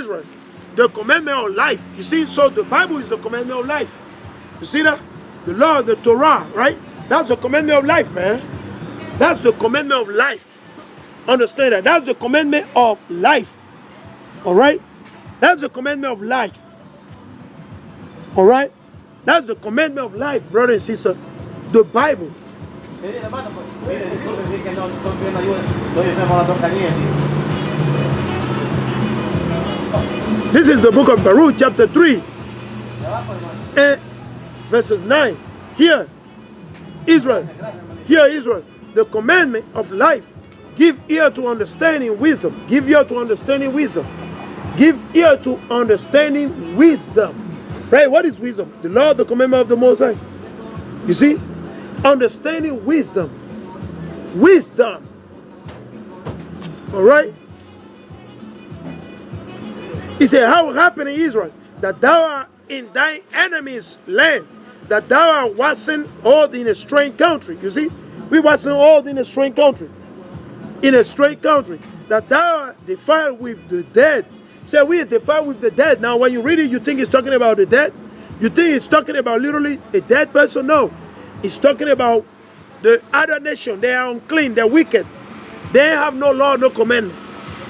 Israel the commandment of life. You see, so the Bible is the commandment of life. You see that? The law, the Torah, right? That's the commandment of life, man. That's the commandment of life. Understand that? That's the commandment of life. All right? That's the commandment of life. All right? That's the commandment of life, brother and sister. The Bible. This is the book of Baruch, chapter 3, and verses 9. Hear, Israel. Hear, Israel. The commandment of life. Give ear to understanding wisdom. Give ear to understanding wisdom. Give ear to understanding wisdom. Right? What is wisdom? The law, the commandment of the Most High. You see? Understanding wisdom. Wisdom. All right? He said, how happened in Israel that thou art in thine enemy's land, that thou art waxing old in a strange country. You see? We waxing old in a strange country. In a strange country. That thou art defiled with the dead. So we are defiled with the dead. Now when you read it, you think it's talking about the dead? You think it's talking about literally a dead person? No. It's talking about the other nation. They are unclean. They're wicked. They have no law, no commandment.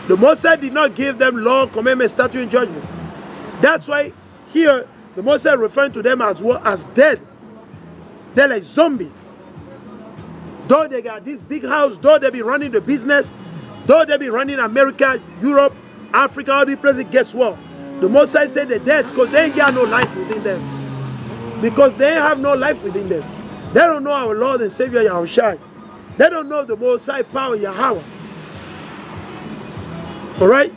The Mosai did not give them law, commandment, statute, and judgment. That's why here the Mosai referring to them as what? As dead. They're like zombies. Though they got this big house, though they be running the business, though they be running America, Europe, Africa, all these places, guess what? The Mosai said they're dead because they ain't got no life within them. Because they have no life within them. They don't know our Lord and Savior Yahushua. They don't know the Mosai power Yahweh. All right?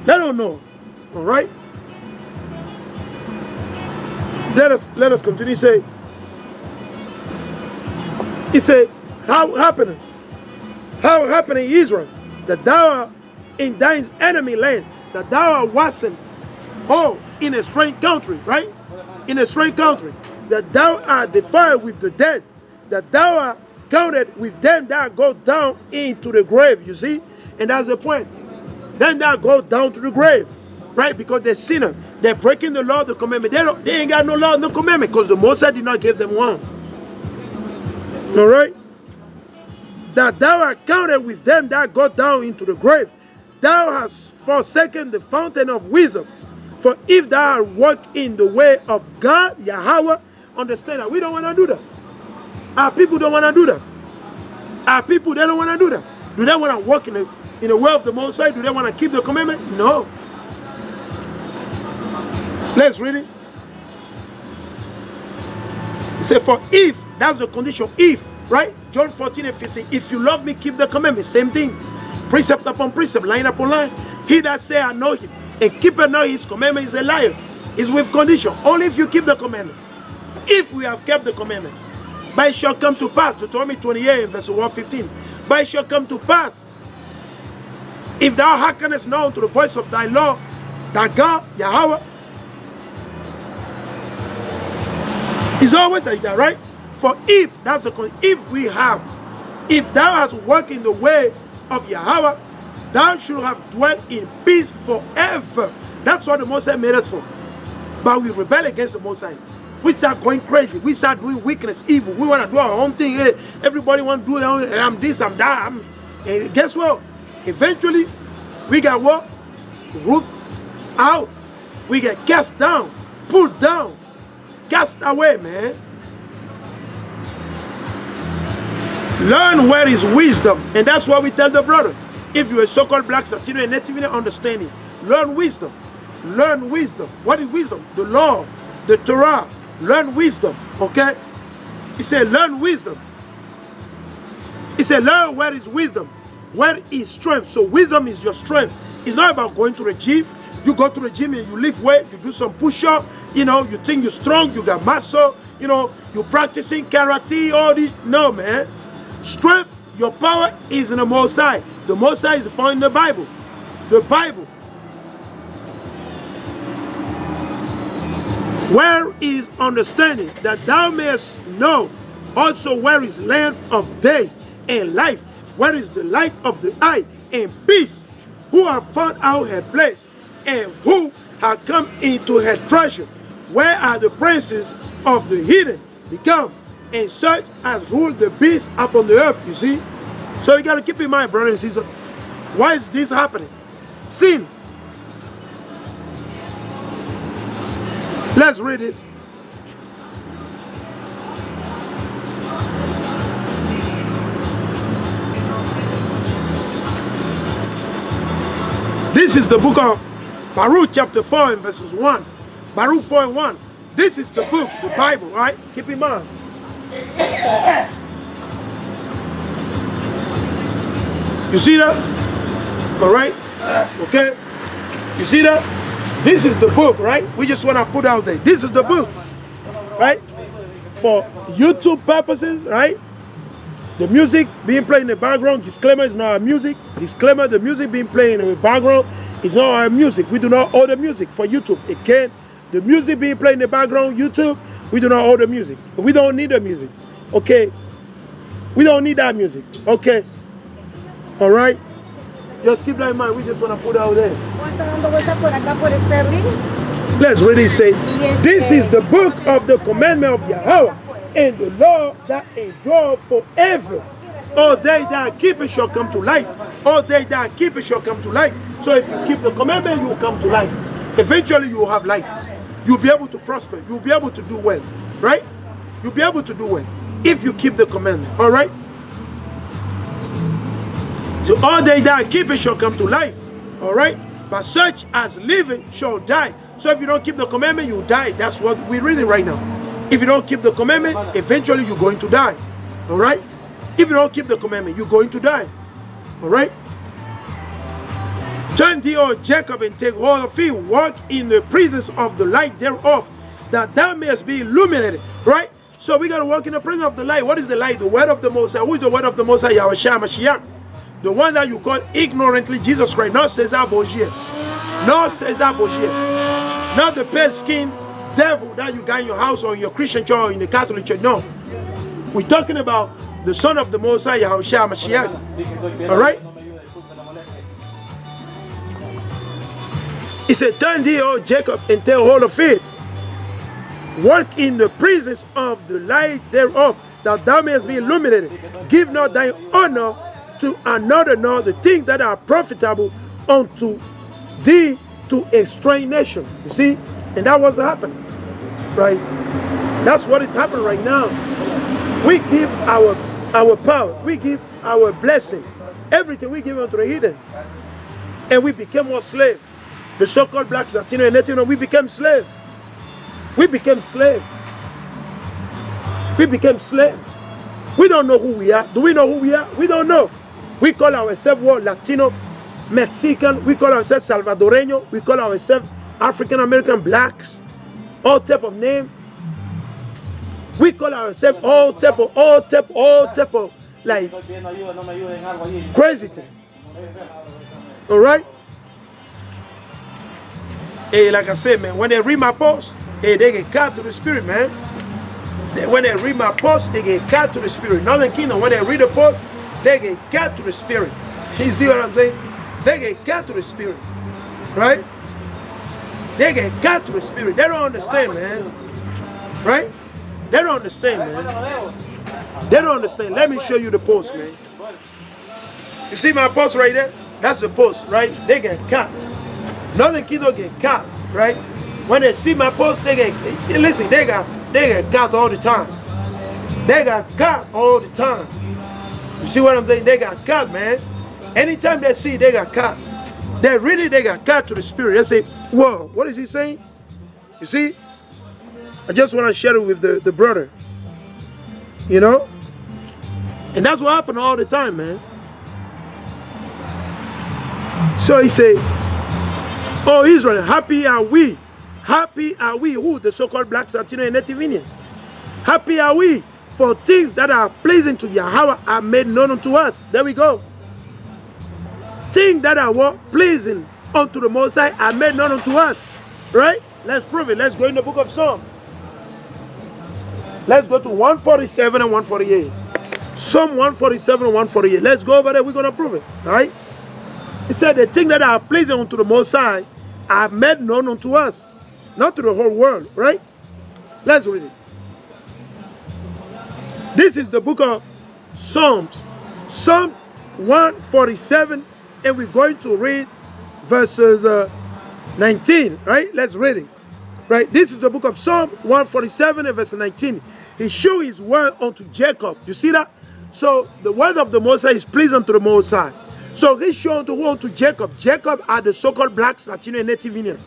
They don't know. All right? Let us continue. He said, how happened? How happened in Israel that thou art in thine enemy land, that thou art waxing old in a strange country, right? In a strange country, that thou art defiled with the dead, that thou art counted with them that go down into the grave. You see? And that's the point. Then that go down to the grave, right? Because they're sinners. They're breaking the law, the commandment. They ain't got no law, no commandment, because the Mosai did not give them one. All right? That thou art counted with them that go down into the grave. Thou hast forsaken the fountain of wisdom. For if thou art walk in the way of God, Yahweh, understand that we don't want to do that. Our people don't want to do that. Our people, they don't want to do that. Do they want to walk in the way of the Most High? Do they want to keep the commandment? No. Let's read it. It says, for if, that's the condition, if, right? John 14 and 15. If you love me, keep the commandment. Same thing. Precept upon precept, line upon line. He that say, I know him, and keepeth not his commandment is a liar. It's with condition. Only if you keep the commandment. If we have kept the commandment. But it shall come to pass, Deuteronomy 28 verse 115. But it shall come to pass, if thou hearkenest not unto the voice of thy Lord, thy God, Yahweh. It's always like that, right? For if, that's the if we have, if thou hast walked in the way of Yahweh, thou should have dwelt in peace forever. That's what the Mosai made us for. But we rebel against the Mosai. We start going crazy. We start doing wickedness, evil. We want to do our own thing. Hey, everybody want to do their own. I'm this, I'm that. And guess what? Eventually, we got what? Root out. We get cast down, pulled down, cast away, man. Learn where is wisdom. And that's what we tell the brother. If you're a so-called black Latino and native understanding, learn wisdom. Learn wisdom. What is wisdom? The law, the Torah. Learn wisdom, okay? He said, learn wisdom. He said, learn where is wisdom. Where is strength? So wisdom is your strength. It's not about going to the gym. You go to the gym and you lift weight, you do some push-up, you know, you think you're strong, you got muscle, you know, you're practicing karate, all this. No, man. Strength, your power is in the Most High. The Most High is found in the Bible. The Bible. Where is understanding, that thou mayest know also where is length of days and life, where is the light of the eye and peace. who have found out her place, and who have come into her treasure. Where are the princes of the hidden become, and such as rule the beasts upon the earth? You see? So you got to keep in mind, brothers and sisters, why is this happening? Sin. Let's read this. This is the book of Baruch chapter 4 and verses 1. Baruch 4 and 1. This is the book, the Bible, right? Keep in mind. You see that? All right? Okay? You see that? This is the book, right? We just want to put out there. This is the book, right? For YouTube purposes, right? The music being played in the background, disclaimer, is not our music. Disclaimer, the music being played in the background is not our music. We do not own the music for YouTube. Again, the music being played in the background, YouTube, we do not own the music. We don't need the music. Okay? We don't need that music. Okay? All right? Just keep that in mind. We just want to put it out there. Let's really say, this is the book of the commandment of Yahweh, and the law that endure forever. All they that keep it shall come to life. All they that keep it shall come to life. So if you keep the commandment, you will come to life. Eventually you will have life. You'll be able to prosper. You'll be able to do well. Right? You'll be able to do well if you keep the commandment. All right? So all they that keep it shall come to life. All right? But such as living shall die. So if you don't keep the commandment, you die. That's what we're reading right now. If you don't keep the commandment, eventually you're going to die. All right? If you don't keep the commandment, you're going to die. All right? Turn thee, O Jacob, and take hold of it. Walk in the presence of the light thereof, that thou mayest be illuminated. Right? So we got to walk in the presence of the light. What is the light? The word of the Most High. Who is the word of the Most High? Yahushua Mashiach. The one that you call ignorantly Jesus Christ. Not Cesar Borgia. Not Cesar Borgia. Not the pale skin devil that you got in your house or in your Christian church or in the Catholic church. No. We're talking about the Son of the Most High, Yahushua Mashiach. All right? He said, turn thee, O Jacob, and take hold of it. Walk in the presence of the light thereof, that thou mayest be illuminated. Give not thy honor to another, nor the things that are profitable unto thee to a strange nation. You see? And that was happening. Right? That's what is happening right now. We give our power, we give our blessing, everything we give unto the hidden. And we became more slaves. The so-called blacks, Latino and Latino, we became slaves. We became slaves. We became slaves. We don't know who we are. Do we know who we are? We don't know. We call ourselves Latino, Mexican, we call ourselves Salvadoreño, we call ourselves African American, blacks, all type of name. We call ourselves all type of like crazy thing. All right? Hey, like I said, man, when they read my post, hey, they get caught to the spirit, man. When they read my post, they get caught to the spirit. Northern Kingdom, when they read the post, they get caught to the spirit. You see what I'm saying? They get caught to the spirit. Right? They get caught to the spirit. They don't understand, man. Right? They don't understand, man. They don't understand. Let me show you the post, man. You see my post right there? That's the post, right? They get caught. Northern Kingdom get caught, right? When they see my post, they get, listen, they get caught all the time. They got caught all the time. You see what I'm saying? They got caught, man. Anytime they see, they got caught. They got caught to the spirit. They say, whoa, what is he saying? You see? I just want to share it with the brother. You know? And that's what happened all the time, man. So he said, oh, Israel, happy are we. Happy are we. Who? The so-called blacks, Latino, and Native Indian. Happy are we, for things that are pleasing to Yahweh are made known unto us. There we go. Things that are what? Pleasing unto the Most High are made known unto us. Right? Let's prove it. Let's go in the book of Psalms. Let's go to 147 and 148. Psalm 147 and 148. Let's go over there. We're going to prove it. All right? He said, the thing that are pleasing unto the Most High are made known unto us, not to the whole world, right? Let's read it. This is the book of Psalms, Psalm 147, and we're going to read verses 19, right? Let's read it. Right? This is the book of Psalm 147 and verse 19. He showed his word unto Jacob. You see that? So the word of the Most High is pleasing to the Most High. So he showed unto who? Unto Jacob. Jacob are the so-called blacks, Latino and Native Indian.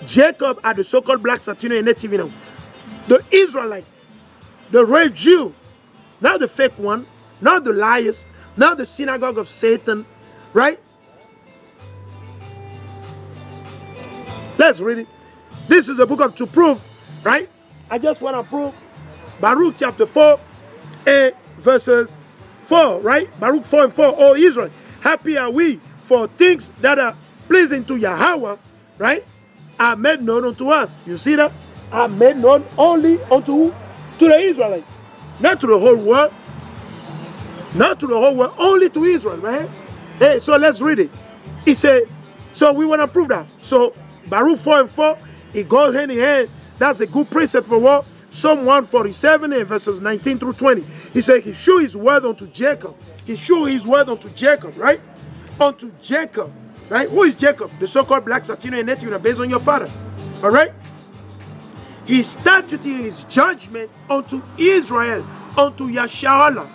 Jacob are the so-called blacks, Latino and Native Indian. The Israelite, the real Jew, not the fake one, not the liars, not the synagogue of Satan, right? Let's read it. This is the book of to prove, right? I just want to prove Baruch chapter 4 and verses 4, right? Baruch 4 and 4. Oh Israel, happy are we for things that are pleasing to Yahweh, right? Are made known unto us. You see that? Are made known only unto who? To the Israelite. Not to the whole world. Not to the whole world. Only to Israel, right? Hey, so let's read it. He said, so we want to prove that. So Baruch 4 and 4, it goes hand in hand. That's a good precept for what? Psalm 147 and verses 19 through 20. He said, he showed his word unto Jacob. He showed his word unto Jacob, right? Unto Jacob, right? Who is Jacob? The so-called black Latino and Native based on your father, all right? He statute his judgment unto Israel, unto Yasharallah.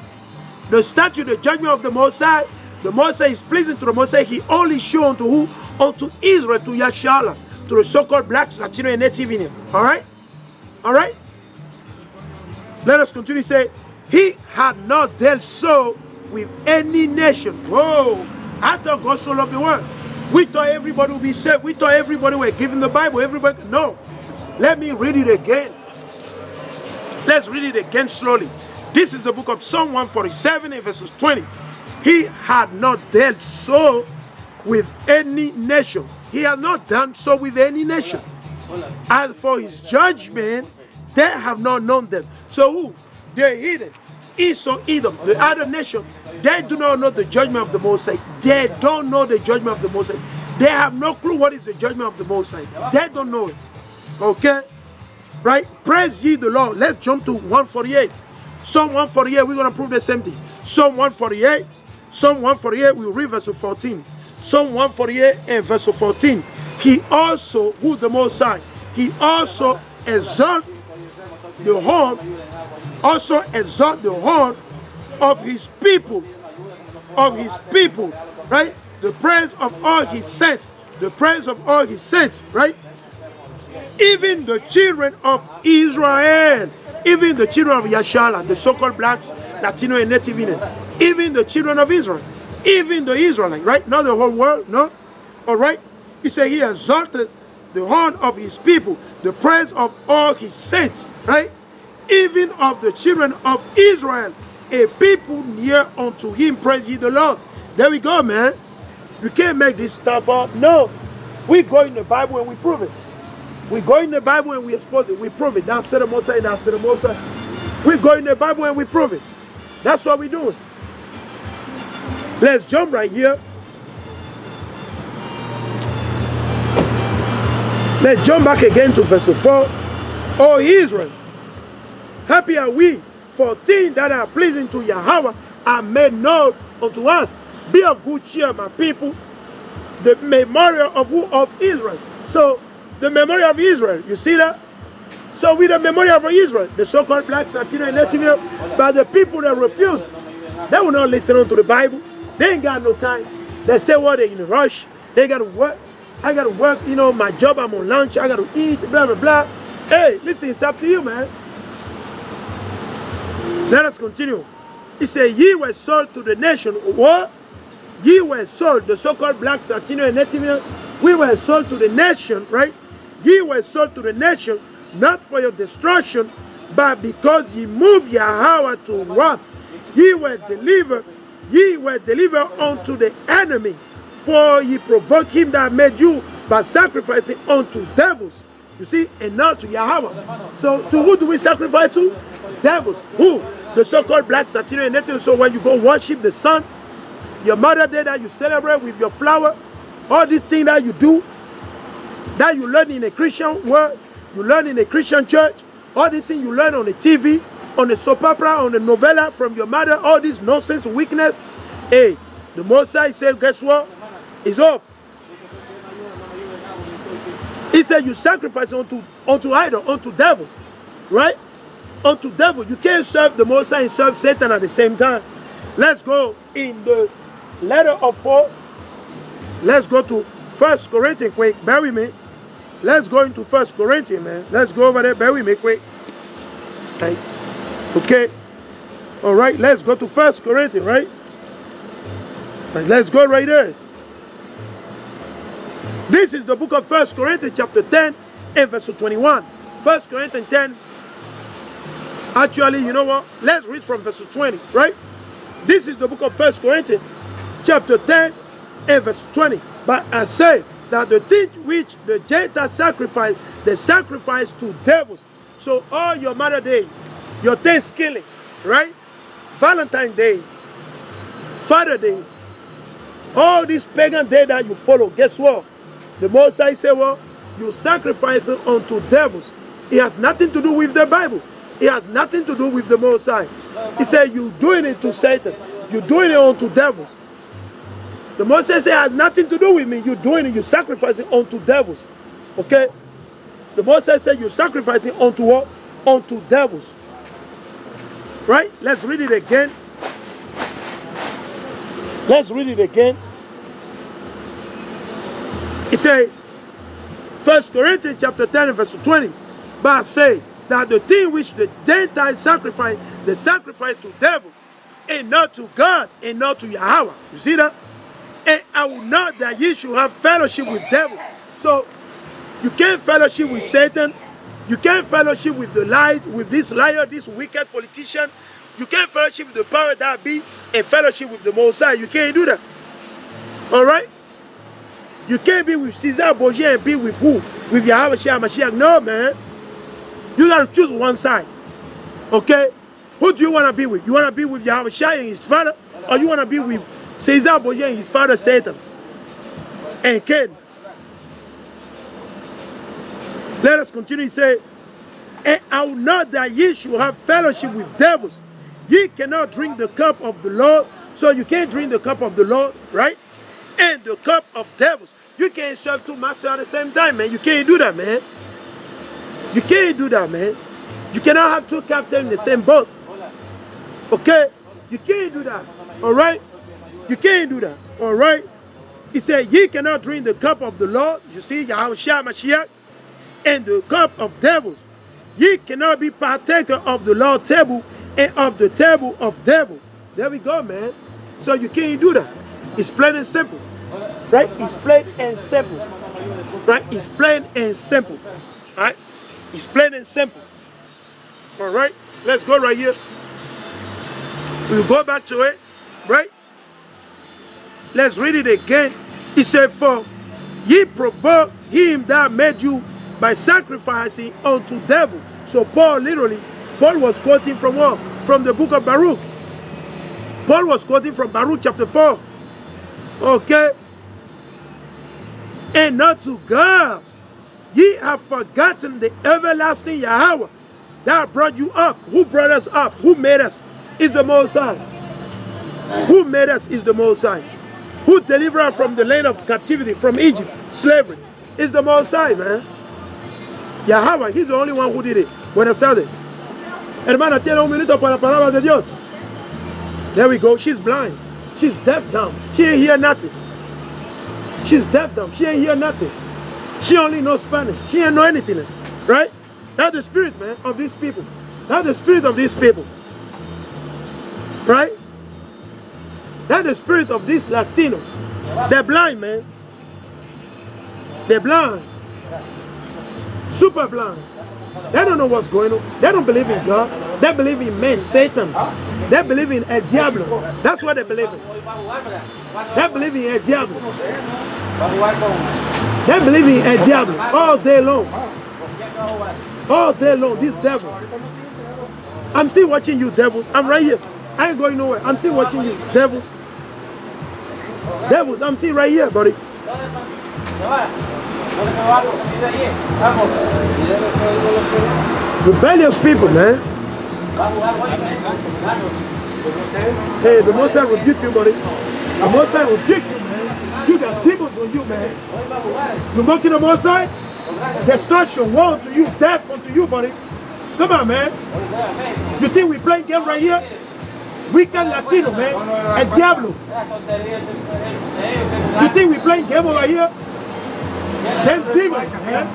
The statute, the judgment of the Most High is pleasing to the Most High. He only showed unto who? Unto Israel, to Yasharallah, to the so-called blacks, Latino and Native Indian. All right? All right? Let us continue to say, he had not dealt so with any nation. Whoa! I thought God so loved the world. We thought everybody would be saved. We thought everybody were given the Bible. Everybody, no. Let me read it again. Let's read it again slowly. This is the book of Psalm 147 and verses 20. He had not dealt so with any nation. He has not done so with any nation. As for his judgment, they have not known them. So who? The heathen, Esau, Edom, the other nation, they do not know the judgment of the Most High. They don't know the judgment of the Most High. They have no clue what is the judgment of the Most High. They don't know it. Okay? Right? Praise ye the Lord. Let's jump to 148. Psalm 148, we're going to prove the same thing. Psalm 148, we'll read verse 14. Psalm 148 and verse 14. He also, who the Most High, he also exalt the horn, of his people, right? The praise of all his saints, right? Even the children of Israel, even the children of Yashala, the so-called blacks, Latino and Native Indian, even the children of Israel, even the Israelites, right? Not the whole world, no? All right? He said he exalted the horn of his people, the praise of all his saints, right? Even of the children of Israel, a people near unto him, praise ye the Lord. There we go, man. You can't make this stuff up. No. We go in the Bible and we prove it. We go in the Bible and we expose it. We prove it. That's the Most High, that's the Most High. We go in the Bible and we prove it. That's what we're doing. Let's jump right here. Let's jump back again to verse 4. O Israel, happy are we, for things that are pleasing to Yahweh are made known unto us. Be of good cheer, my people. The memorial of who? Of Israel. So, the memorial of Israel, you see that? So, with the memorial of Israel, the so-called blacks, Latino and Native, but the people that refuse, they will not listen to the Bible. They ain't got no time. They say, well, they're in a rush. They got to work. I got to work, you know, my job, I'm on lunch. I got to eat, blah, blah, blah. Hey, listen, it's up to you, man. Let us continue. He said, ye were sold to the nation. What? Ye were sold, the so-called blacks, Latino and Native, we were sold to the nation, right? Ye were sold to the nation, not for your destruction, but because ye moved Yahweh to wrath. Ye were delivered unto the enemy, for ye provoked him that made you by sacrificing unto devils. You see, and not to Yahweh. So to who do we sacrifice to? Devils. Who? The so-called blacks, Latino and Native. So when you go worship the sun, your mother did that, you celebrate with your flower, All these things that you do, that you learn in a Christian world, you learn in a Christian church, all these things you learn on the TV, on the soap opera, on the novella from your mother, all this nonsense, weakness. Hey, the Most High said, guess what? It's off. He said you sacrifice unto idol, unto devils, right? Unto devil. You can't serve the Most High and serve Satan at the same time. Let's go in the letter of Paul. Let's go to 1 Corinthians quick. Bear with me. Let's go into 1 Corinthians, man. Let's go over there. Bear with me quick. Right. Okay. All right. Let's go to 1 Corinthians, right? Right. Let's go right there. This is the book of 1 Corinthians chapter 10 and verse 21. 1 Corinthians 10. Actually, you know what? Let's read from verse 20, right? This is the book of 1 Corinthians chapter 10 and verse 20. But I say that the things which the Gentiles sacrifice, they sacrifice to devils. So all your Mother Day, your Thanksgiving, right? Valentine's Day, Father Day, all these pagan days that you follow, guess what? The Most High said, well, you sacrifice it unto devils. It has nothing to do with the Bible. It has nothing to do with the Most High. He said, you're doing it to Satan. You're doing it unto devils. The Most High said, it has nothing to do with me. You're doing it, you're sacrificing unto devils. Okay? The Most High said, you're sacrificing unto what? Unto devils. Right? Let's read it again. Let's read it again. It says, 1 Corinthians chapter 10 verse 20. But I say that the thing which the Gentiles sacrifice, they sacrifice to devil, and not to God, and not to Yahweh. You see that? And I will not that ye should have fellowship with devil. So you can't fellowship with Satan. You can't fellowship with the lies, with this liar, this wicked politician. You can't fellowship with the power that be, and fellowship with the Most High. You can't do that. All right? You can't be with Caesar Borgia and be with who? With Yahweh Shah Mashiach. No, man. You got to choose one side. Okay? Who do you want to be with? You want to be with Yahweh Shah and his father? Or you want to be with Caesar Borgia and his father Satan? And Cain? Let us continue to say, and I will not that ye should have fellowship with devils. Ye cannot drink the cup of the Lord. So you can't drink the cup of the Lord, right? And the cup of devils. You can't serve two masters at the same time, man. You can't do that, man. You can't do that, man. You cannot have two captains in the same boat. Okay? You can't do that. All right? You can't do that. All right? He said, ye cannot drink the cup of the Lord. You see, Yahweh Shah Mashiach. And the cup of devils. Ye cannot be partaker of the Lord's table and of the table of devil. There we go, man. So you can't do that. It's plain and simple. Right? It's plain and simple. Right? It's plain and simple. Right? It's plain and simple. All right? Let's go right here. We'll go back to it. Right? Let's read it again. He said, for ye provoke him that made you by sacrificing unto devil. So Paul was quoting from what? From the book of Baruch. Paul was quoting from Baruch chapter 4. Okay? And not to God. Ye have forgotten the everlasting Yahweh that brought you up. Who brought us up? Who made us? Is the Most High. Who made us is the Most High. Who delivered us from the land of captivity, from Egypt, slavery, is the Most High, man. Yahweh, he's the only one who did it. Buenas tardes. Hermana, tiene un minuto para la palabra de Dios. There we go. She's blind. She's deaf dumb. She ain't hear nothing. She's deaf dumb. She ain't hear nothing. She only knows Spanish. She ain't know anything. Right? That's the spirit, man, of these people. That's the spirit of these people. Right? That's the spirit of these Latinos. They're blind, man. They're blind. Super blind. They don't know what's going on. They don't believe in God. They believe in man, Satan. They believe in El Diablo. That's what they believe in. They believe in El Diablo. They believe in El Diablo all day long. All day long, this devil. I'm still watching you, devils. I'm right here. I ain't going nowhere. I'm still watching you, devils. Devils, I'm still right here, buddy. Rebellious people, man. Hey, the Most High rebuke you, buddy. The Most High rebuke you, man. You got demons on you, man. You mocking the Most High? Destruction, woe to you, death unto you, buddy. Come on, man. You think we playing game right here? We can Latino, man. El Diablo. You think we playing game over here? Them demons, man.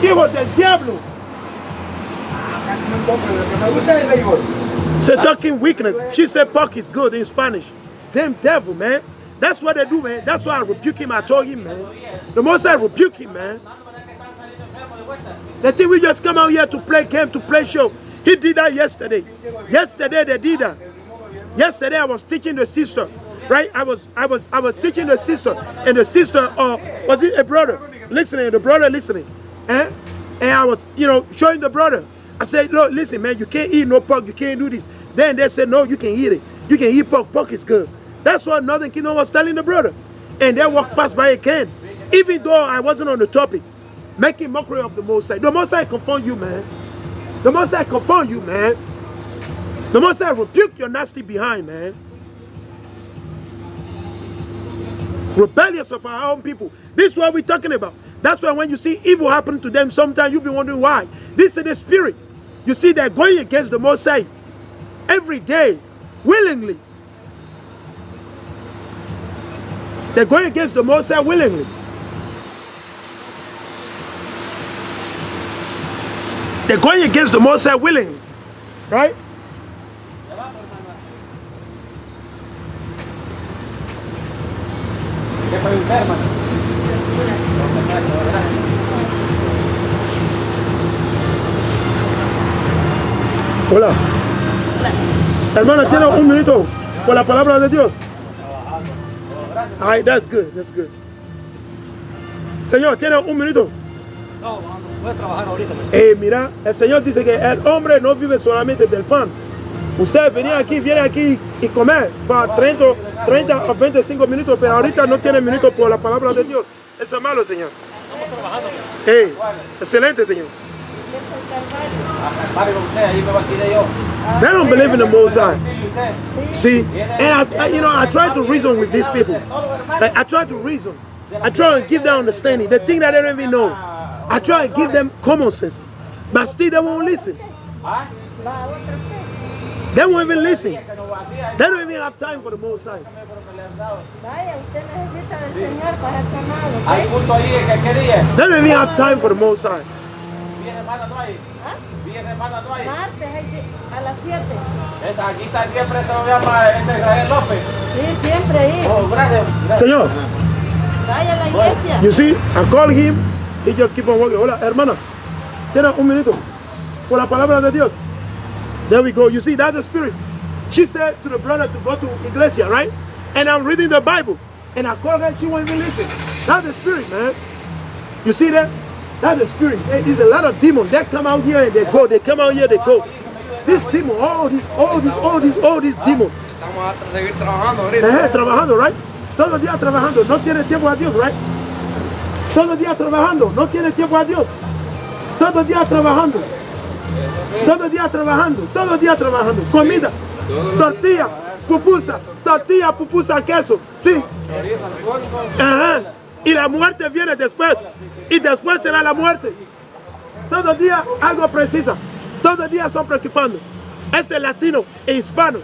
It was the Diablo. Say talking weakness. She said pork is good in Spanish. Damn devil, man. That's what they do, man. That's why I rebuke him. I told him, man. The most I rebuke him, man. They think we just come out here to play game, to play show. He did that yesterday. Yesterday they did that. Yesterday I was teaching the sister, right? I was teaching the sister, and the sister, was it a brother listening? The brother listening, and I was, showing the brother. I said, look, listen, man, you can't eat no pork. You can't do this. Then they said, no, you can eat it. You can eat pork. Pork is good. That's what Northern Kingdom was telling the brother. And they walked past by again, even though I wasn't on the topic, making mockery of the Most High. The Most High confront you, man. The Most High confront you, man. The Most High rebuke your nasty behind, man. Rebellious of our own people. This is what we're talking about. That's why when you see evil happen to them, sometimes you'll be wondering why. This is the spirit. You see, they're going against the Most High every day, willingly. They're going against the Most High willingly. They're going against the Most High willingly. Right? Hola. Hermana, ¿tiene un minuto por la palabra de Dios? All right, that's good, that's good. Señor, ¿tiene un minuto? No, voy a trabajar ahorita. Mira, el Señor dice que el hombre no vive solamente del pan. Usted viene aquí y comer para 30 o 25 minutos, pero ahorita no tiene minutos por la palabra de Dios. Eso es malo, Señor. Estamos trabajando. Excelente, Señor. They don't believe in the Most High. See, and I try to reason with these people. Like, I try to reason. I try to give them understanding. The thing that they don't even know. I try to give them common sense. But still they won't listen. They won't even listen. They don't even have time for the Most High. They don't even have time for the Most High. Martes a las 7. Aquí está siempre Israel López. Sí, siempre ahí. Oh, gracias. Señor. Vaya a la iglesia. You see, I call him, he just keep on walking. Hola, hermana. Tiene un minuto. Por la palabra de Dios. There we go. You see, that's the spirit. She said to the brother to go to iglesia, right? And I'm reading the Bible. And I call her, she won't even listen. That's the spirit, man. You see that? That's the spirit. There's a lot of demons that come out here and they go. They come out here, they go. This demon, all these demons. Estamos a seguir trabajando ahorita. Trabajando, right? Todo el día trabajando. No tiene tiempo a Dios, right? Todo el día trabajando. No tiene tiempo a Dios. Todo el día trabajando. Todo el día trabajando. Todo el día trabajando. Comida. Tortilla. Pupusa. Tortilla, pupusa, queso. Sí. Ajá. Y la muerte viene después. Y después será la muerte. Todo el día algo precisa. Todo el día son preocupando. Ese latino e hispano.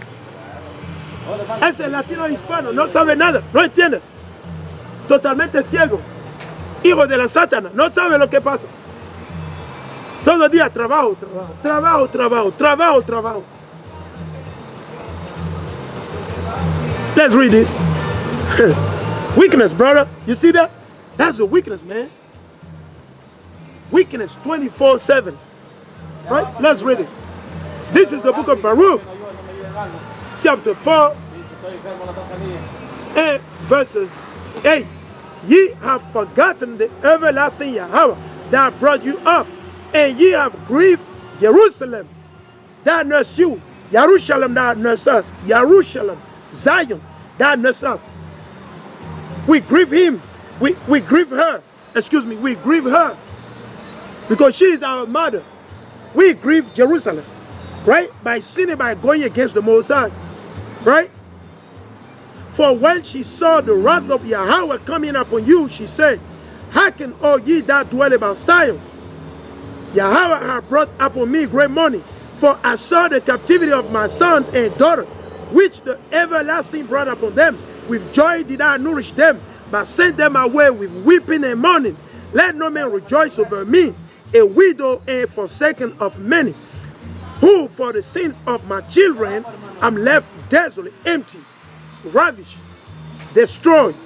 Ese latino e hispano no sabe nada. No entiende. Totalmente ciego. Hijo de la Satana. No sabe lo que pasa. Todo el día trabajo, trabajo, trabajo, trabajo, trabajo. Let's read this. Weakness, brother. You see that? That's a weakness, man. Weakness 24/7. Right? Let's read it. This is the book of Baruch, chapter 4, and verses 8. Ye have forgotten the everlasting Yahweh that brought you up, and ye have grieved Jerusalem that nursed you. Jerusalem that nursed us. Jerusalem, Zion that nursed us. We grieve him. We grieve her. Excuse me, we grieve her. Because she is our mother. We grieve Jerusalem. Right? By sinning, by going against the Most High. Right? For when she saw the wrath of Yahweh coming upon you, she said, hearken, all ye that dwell about Zion. Yahweh hath brought upon me great money, for I saw the captivity of my sons and daughters, which the everlasting brought upon them. With joy did I nourish them, but sent them away with weeping and mourning. Let no man rejoice over me, a widow and forsaken of many, who for the sins of my children am left desolate, empty, ravished, destroyed.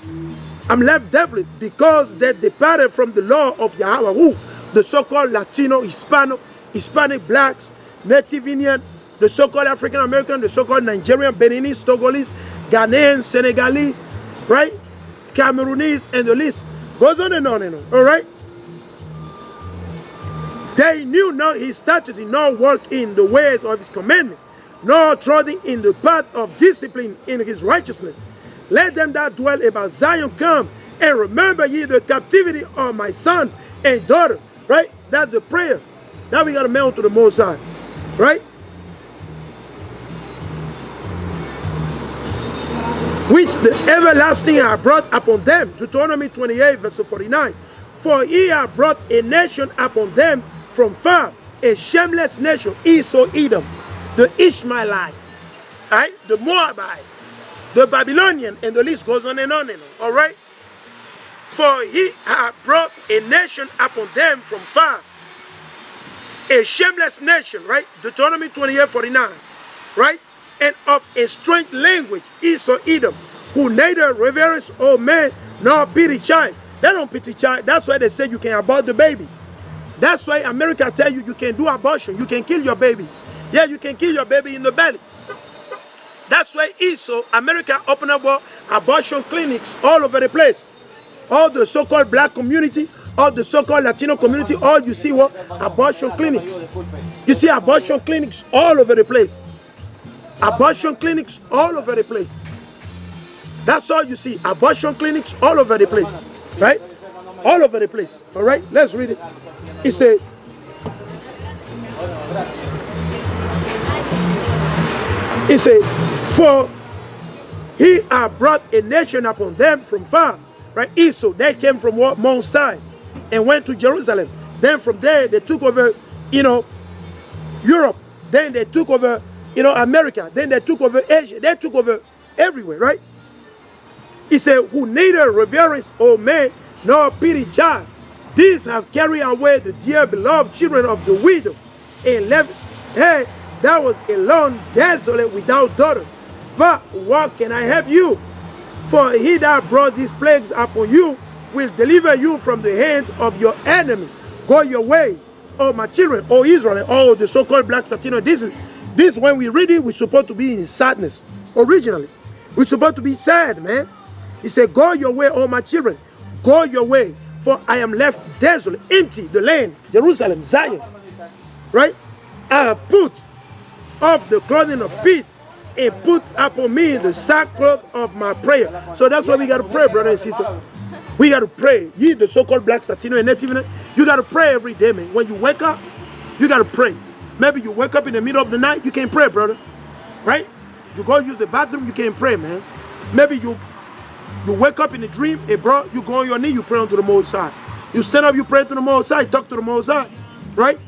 I'm left desolate because they departed from the law of Yahweh, who the so-called Latino, Hispanic blacks, Native Indian, the so-called African American, the so-called Nigerian, Beninese, Togolese, Ghanaian, Senegalese, right? Cameroonese, and the list goes on and on and on. All right. They knew not his statutes, nor walked in the ways of his commandment, nor trodden in the path of discipline in his righteousness. Let them that dwell about Zion come, and remember ye the captivity of my sons and daughters. Right? That's the prayer. Now we got to mail to the Most High. Right? Which the everlasting hath brought upon them. Deuteronomy 28 verse 49. For he hath brought a nation upon them from far, a shameless nation, Esau, Edom, the Ishmaelite, right? The Moabite, the Babylonian, and the list goes on and on and on. All right? For he hath brought a nation upon them from far, a shameless nation, right? Deuteronomy 28:49, right? And of a strange language, Esau, Edom, who neither reverence old man nor pity child. They don't pity child. That's why they say you can abort the baby. That's why America tell you you can do abortion. You can kill your baby. Yeah, you can kill your baby in the belly. That's why Esau, America open up abortion clinics all over the place. All the so-called black community, all the so-called Latino community, all you see what? Abortion clinics. You see abortion clinics all over the place. Abortion clinics all over the place. That's all you see. Abortion clinics all over the place. Right? All over the place. All right? Let's read it. It said, for he hath brought a nation upon them from far. Right? Esau, they came from what? Mount Sinai and went to Jerusalem. Then from there, they took over, Europe. Then they took over, America. Then they took over Asia. They took over everywhere, right? He said, who neither reverence old man nor pity child. These have carried away the dear beloved children of the widow and left her that was alone, desolate, without daughter. But what can I help you? For he that brought these plagues upon you will deliver you from the hands of your enemy. Go your way, oh my children, oh Israel, oh the so-called black Latino. This when we read it, we're supposed to be in sadness. Originally, we're supposed to be sad, man. He said, go your way, oh my children, go your way, for I am left desolate, empty, the land, Jerusalem, Zion. Right? I have put off the clothing of peace and put upon me the sackcloth of my prayer. So that's why we got to pray, brother and sister. We got to pray. You, the so-called blacks, Latino, and Native, you got to pray every day, man. When you wake up, you got to pray. Maybe you wake up in the middle of the night, you can pray, brother. Right? You go use the bathroom, you can pray, man. Maybe you wake up in a dream, hey, bro, you go on your knee, you pray unto the Most High. You stand up, you pray to the Most High, talk to the Most High. Right?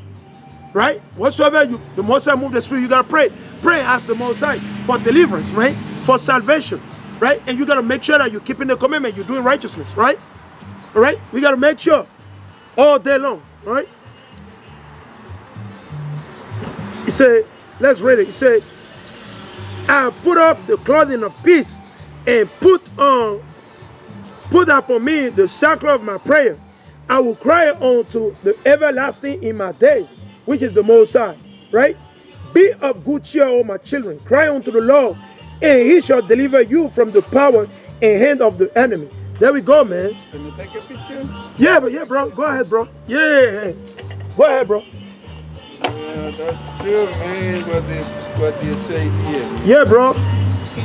Right? Whatsoever the Most High move the Spirit, you got to pray. Pray, ask the Most High for deliverance, right? For salvation, right? And you got to make sure that you're keeping the commandment, you're doing righteousness, right? All right? We got to make sure all day long, all right? He said, let's read it. He said, I put off the clothing of peace and put upon me the sackcloth of my prayer. I will cry unto the everlasting in my days, which is the Most High, right? Be of good cheer, O my children. Cry unto the Lord, and he shall deliver you from the power and hand of the enemy. There we go, man. Can you take a picture? Yeah, bro. Go ahead, bro. Yeah. Go ahead, bro. Yeah, that's true, man, what you say here. Yeah, bro.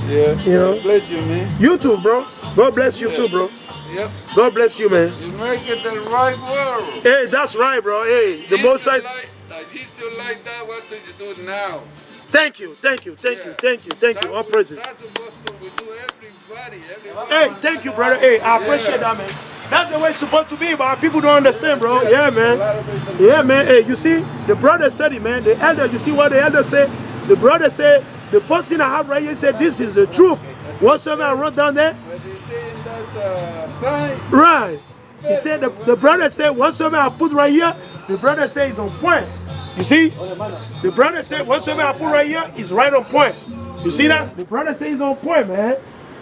Yeah. You know. Bless you, man. You too, bro. God bless you too, bro. Yep. God bless you, man. You make it the right world. Hey, that's right, bro. Hey, the most high. I teach you like that. What do you do now? Thank you. All praises. That's supposed to we do everybody. Hey, thank you, brother. Hey, I appreciate that, man. That's the way it's supposed to be, but people don't understand, bro. Yeah, man. Yeah, man. Hey, you see, the brother said it, man. The elder, you see what the elder said? The brother said, the person I have right here said, this is the truth. Whatsoever I wrote down there? But he's saying that's a sign. Right. He said, the brother said, whatsoever I put right here, the brother said is on point. You see? The brother said, whatsoever I put right here is right on point. You see that? The brother said he's on point, man.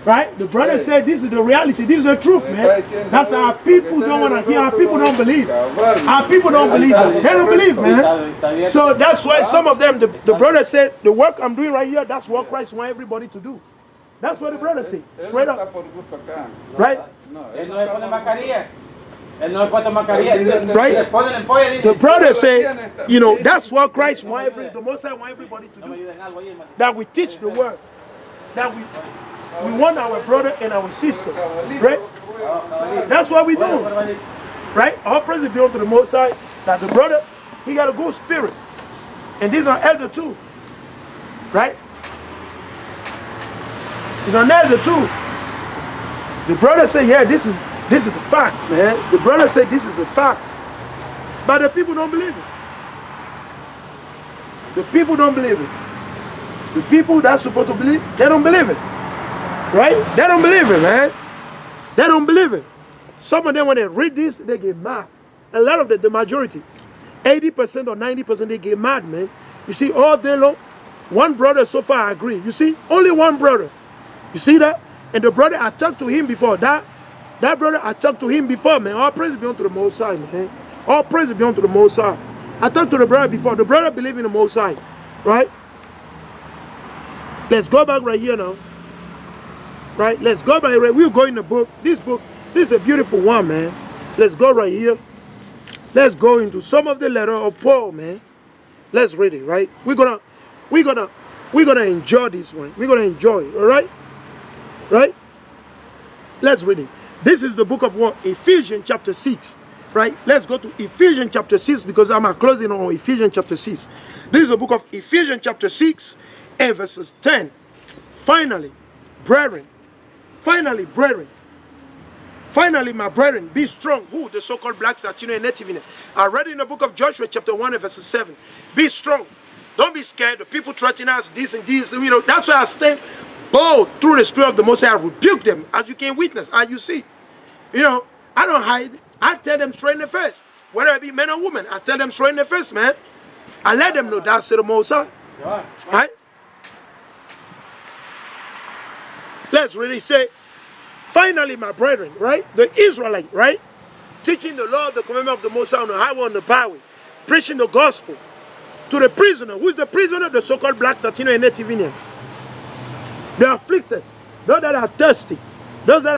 Right? The brother said this is the reality, this is the truth, man. That's how people don't want to hear, our people don't believe. Our people don't believe. They don't believe, man. So that's why some of them, the brother said, the work I'm doing right here, that's what Christ wants everybody to do. That's what the brother said, straight up. Right? Él no le pone mascarilla. Él no le pone mascarilla. Right? Le ponen en polla, dice. The brother said, you know, that's what Christ wants, the Most High wants everybody to do. That we teach the word. That we want our brother and our sister. Right? That's what we do. Right? All praise be unto the Most High. That the brother, he got a good spirit. And these are elder too. Right? He's an elder too. The brother said, yeah, this is a fact, man. The brother said this is a fact. But the people don't believe it. The people don't believe it. The people that's supposed to believe, they don't believe it. Right? They don't believe it, man. They don't believe it. Some of them, when they read this, they get mad. A lot of the majority, 80% or 90%, they get mad, man. You see, all day long, one brother so far agree. You see, only one brother. You see that? And the brother, I talked to him before. That brother, I talked to him before, man. All praise be unto the Most High, man. All praise be unto the Most High. I talked to the brother before. The brother believe in the Most High. Right? Let's go back right here now. Right? Let's go back right. We'll go in the book. This is a beautiful one, man. Let's go right here. Let's go into some of the letter of Paul, man. Let's read it, right? We're gonna enjoy this one. We're gonna enjoy it, all right? Right? Let's read it. This is the book of what? Ephesians chapter 6. Right? Let's go to Ephesians chapter 6 because I'm closing on Ephesians chapter 6. This is the book of Ephesians chapter 6 and verses 10. Finally, brethren. Finally, my brethren, be strong. Who? The so-called blacks, Latino, and Native Indian. I read in the book of Joshua chapter 1 and verses 7. Be strong. Don't be scared. The people threaten us, this and this. You know, that's why I stand bold through the Spirit of the Most High. I rebuke them, as you can witness, as you see. You know, I don't hide. I tell them straight in the face. Whether it be men or women, I tell them straight in the face, man. I let them know that's the Most High. Right? Let's really say, finally, my brethren, right? The Israelite, right? Teaching the law, the commandment of the Most High on the highway, on the byway. Preaching the gospel to the prisoner. Who's the prisoner? The so-called blacks, Latino, and Native Indian. The afflicted. Those that are thirsty. Those that